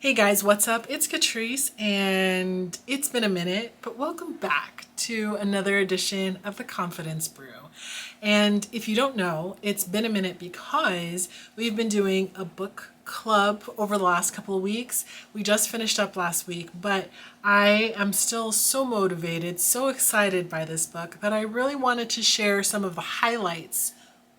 Hey guys, what's up? It's Catrice, and it's been a minute, but welcome back to another edition of the Confidence Brew. And if you don't know, it's been a minute because we've been doing a book club over the last couple of weeks. We just finished up last week, but I am still so motivated, so excited by this book that I really wanted to share some of the highlights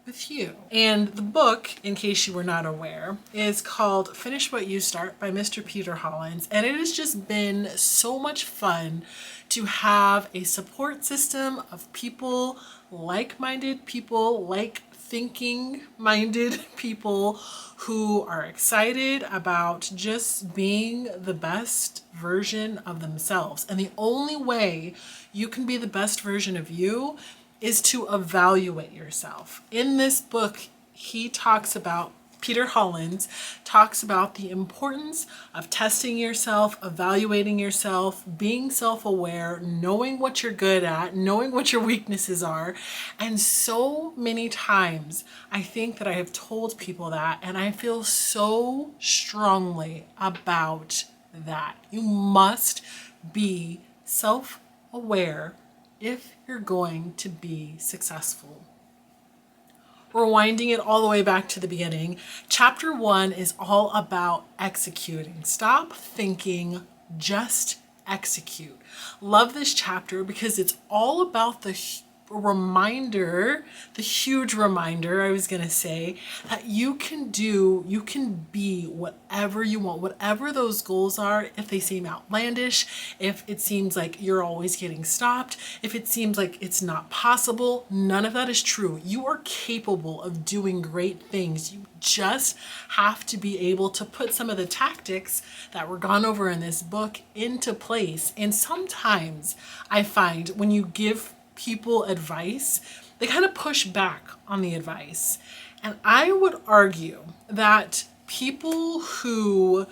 with you. And the book, in case you were not aware, is called Finish What You Start by Mr. Peter Hollins. And it has just been so much fun to have a support system of people, like-minded people, like thinking-minded people who are excited about just being the best version of themselves. And the only way you can be the best version of you is to evaluate yourself. In this book, Peter Hollins talks about the importance of testing yourself, evaluating yourself, being self-aware, knowing what you're good at, knowing what your weaknesses are. And so many times I think that I have told people that, and I feel so strongly about that. You must be self-aware if you're going to be successful. Rewinding it all the way back to the beginning, chapter 1 is all about executing. Stop thinking, just execute. Love this chapter because it's all about the huge reminder, I was going to say, that you can be whatever you want, whatever those goals are. If they seem outlandish, if it seems like you're always getting stopped, if it seems like it's not possible, none of that is true. You are capable of doing great things. You just have to be able to put some of the tactics that were gone over in this book into place. And sometimes I find when you give people advice, they kind of push back on the advice. And I would argue that people who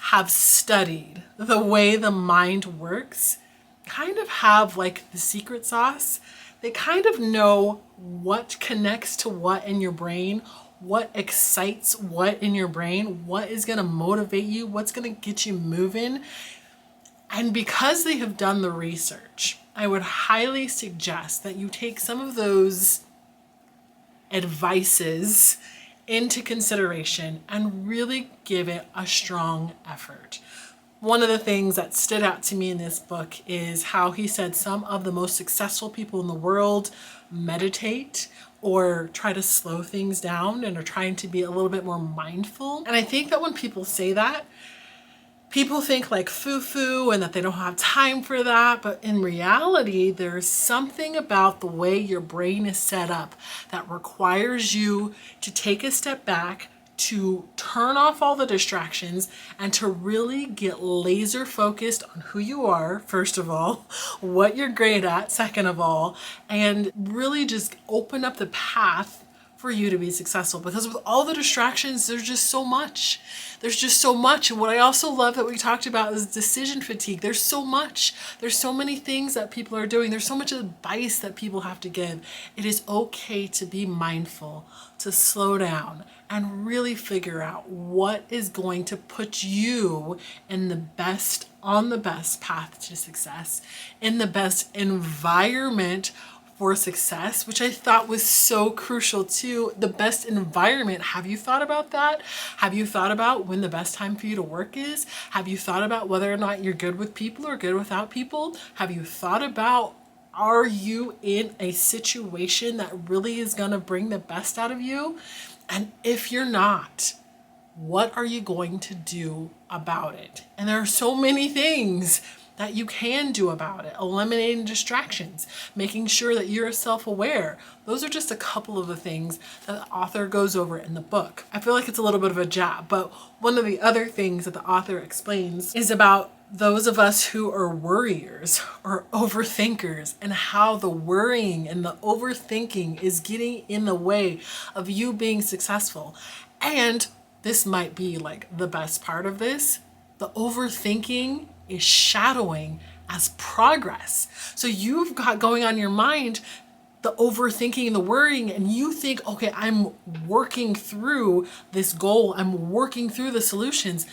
have studied the way the mind works kind of have like the secret sauce. They kind of know what connects to what in your brain, what excites what in your brain, what is going to motivate you, what's going to get you moving. And because they have done the research, I would highly suggest that you take some of those advices into consideration and really give it a strong effort. One of the things that stood out to me in this book is how he said some of the most successful people in the world meditate or try to slow things down and are trying to be a little bit more mindful. And I think that when people say that, people think like foo-foo and that they don't have time for that. But in reality, there's something about the way your brain is set up that requires you to take a step back, to turn off all the distractions, and to really get laser focused on who you are, first of all, what you're great at, second of all, and really just open up the path for you to be successful. Because with all the distractions, there's just so much. And what I also love that we talked about is decision fatigue. There's so much. There's so many things that people are doing. There's so much advice that people have to give. It is okay to be mindful, to slow down, and really figure out what is going to put you on the best path to success, in the best environment for success, which I thought was so crucial too. The best environment. Have you thought about that? Have you thought about when the best time for you to work is? Have you thought about whether or not you're good with people or good without people? Have you thought about, are you in a situation that really is going to bring the best out of you? And if you're not, what are you going to do about it? And there are so many things that you can do about it. Eliminating distractions, making sure that you're self-aware. Those are just a couple of the things that the author goes over in the book. I feel like it's a little bit of a jab, but one of the other things that the author explains is about those of us who are worriers or overthinkers, and how the worrying and the overthinking is getting in the way of you being successful. And this might be like the best part of this. The overthinking is shadowing as progress. So you've got going on in your mind the overthinking and the worrying, and you think, okay, I'm working through this goal, I'm working through the solutions.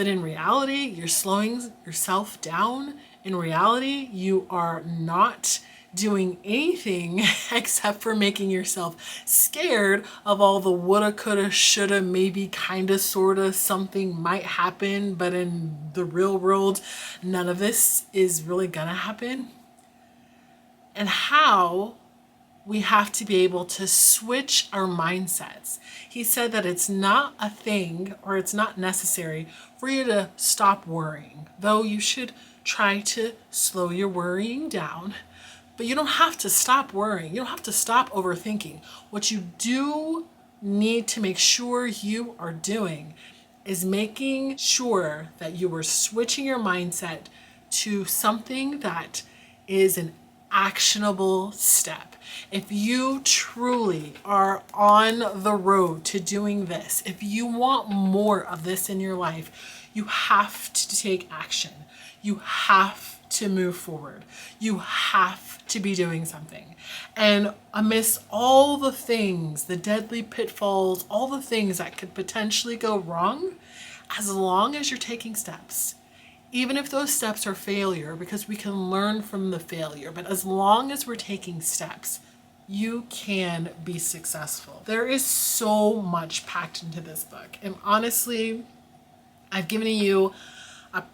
But in reality, you're slowing yourself down. In reality, you are not doing anything except for making yourself scared of all the woulda, coulda, shoulda, maybe, kinda, sorta, something might happen, but in the real world, none of this is really gonna happen. And how we have to be able to switch our mindsets. He said that it's not a thing, or it's not necessary for you to stop worrying, though you should try to slow your worrying down. But you don't have to stop worrying. You don't have to stop overthinking. What you do need to make sure you are doing is making sure that you are switching your mindset to something that is an actionable step. If you truly are on the road to doing this, if you want more of this in your life, you have to take action. You have to move forward. You have to be doing something. And amidst all the things, the deadly pitfalls, all the things that could potentially go wrong, as long as you're taking steps, even if those steps are failure, because we can learn from the failure, but as long as we're taking steps, you can be successful. There is so much packed into this book. And honestly, I've given you an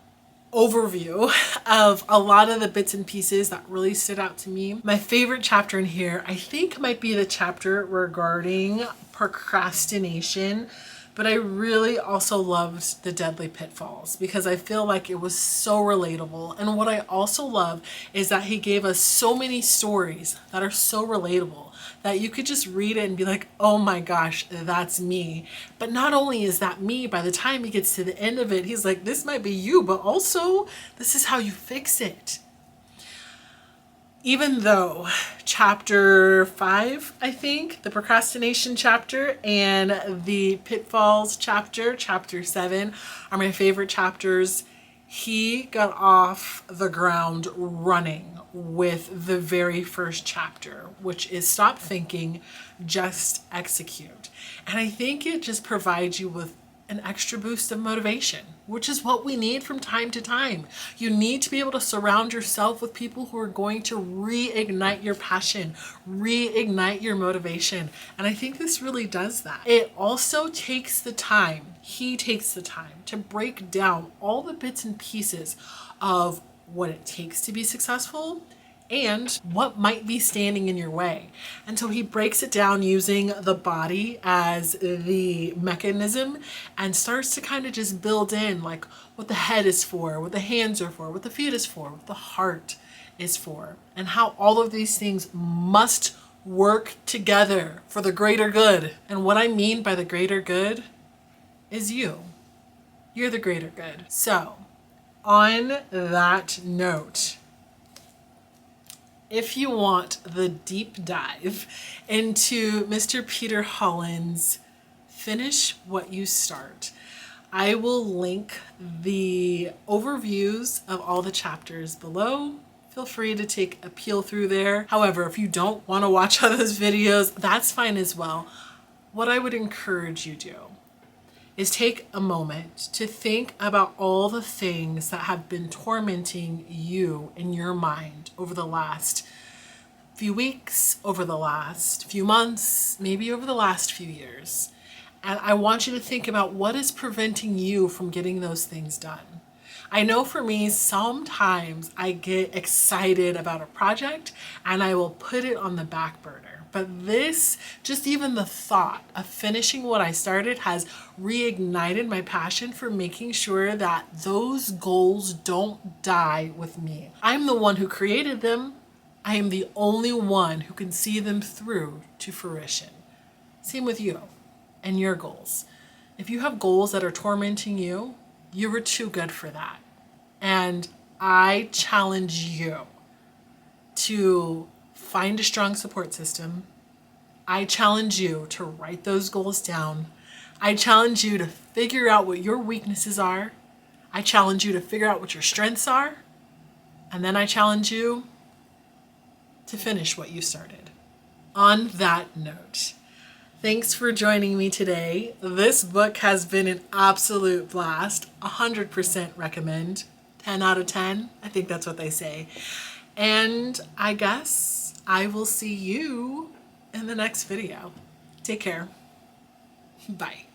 overview of a lot of the bits and pieces that really stood out to me. My favorite chapter in here, I think, might be the chapter regarding procrastination. But I really also loved the deadly pitfalls because I feel like it was so relatable. And what I also love is that he gave us so many stories that are so relatable that you could just read it and be like, oh my gosh, that's me. But not only is that me, by the time he gets to the end of it, he's like, this might be you, but also this is how you fix it. Even though chapter 5, I think, the procrastination chapter, and the pitfalls chapter, chapter 7, are my favorite chapters, he got off the ground running with the very first chapter, which is stop thinking, just execute. And I think it just provides you with an extra boost of motivation, which is what we need from time to time. You need to be able to surround yourself with people who are going to reignite your passion, reignite your motivation. And I think this really does that. It also takes the time, he takes the time to break down all the bits and pieces of what it takes to be successful and what might be standing in your way. And so he breaks it down using the body as the mechanism and starts to kind of just build in like what the head is for, what the hands are for, what the feet is for, what the heart is for, and how all of these things must work together for the greater good. And what I mean by the greater good is you. You're the greater good. So on that note, if you want the deep dive into Mr. Peter Hollins' Finish What You Start, I will link the overviews of all the chapters below. Feel free to take a peel through there. However, if you don't want to watch all those videos, that's fine as well. What I would encourage you to do is take a moment to think about all the things that have been tormenting you in your mind over the last few weeks, over the last few months, maybe over the last few years. And I want you to think about what is preventing you from getting those things done. I know for me, sometimes I get excited about a project and I will put it on the back burner. But this, just even the thought of finishing what I started has reignited my passion for making sure that those goals don't die with me. I'm the one who created them. I am the only one who can see them through to fruition. Same with you and your goals. If you have goals that are tormenting you, you were too good for that. And I challenge you to find a strong support system. I challenge you to write those goals down. I challenge you to figure out what your weaknesses are. I challenge you to figure out what your strengths are. And then I challenge you to finish what you started. On that note, Thanks for joining me today. This book has been an absolute blast. 100% recommend. 10 out of 10. I think that's what they say. And I guess I will see you in the next video. Take care. Bye.